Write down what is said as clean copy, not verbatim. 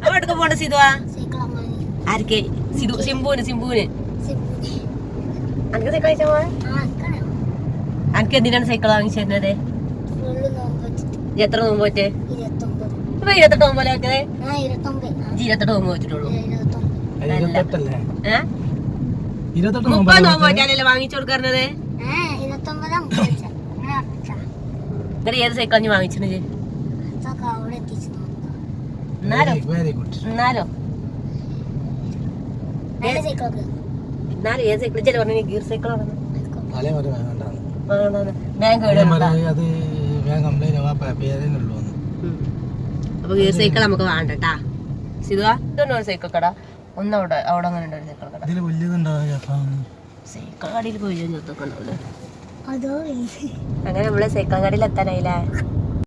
അങ്ങോട്ടൊക്കെ പോണ്ട സിതുവാ ആർക്കേ സിംബുവിന് അനക്ക് സൈക്കിൾ അയച്ചാ പോവാ അനക്ക് എന്തിനാണ് സൈക്കിൾ വാങ്ങിച്ചിരുന്നത് എത്ര നോമ്പ് പറ്റേ 28 നോമ്പ് പോലെ വെക്കതേ 28 നോമ്പ് വെച്ചിട്ടുള്ളൂ 30 നോമ്പ് പറ്റാനല്ലേ വാങ്ങിച്ചു കൊടുക്കുന്നത് ഏത് സൈക്കിൾ വാങ്ങിച്ചത് എന്നാലോ ഏത് സൈക്കിൾ ചില പറഞ്ഞ ഗീർ സൈക്കിൾ അപ്പൊ ഗീർ സൈക്കിൾ നമുക്ക് വേണ്ടട്ടാ സിതുവാ സൈക്കിൾ കട ഒന്നവിടെ അവിടെ അങ്ങനെ ഉണ്ട് സൈക്കിൾ കട സൈക്കിൾ കടയിൽ പോയി ചോദിച്ചൊക്കെ ഉണ്ടാവില്ലേ അങ്ങനെ നമ്മള് സൈക്കിൾ കടയിൽ എത്താനായില്ലേ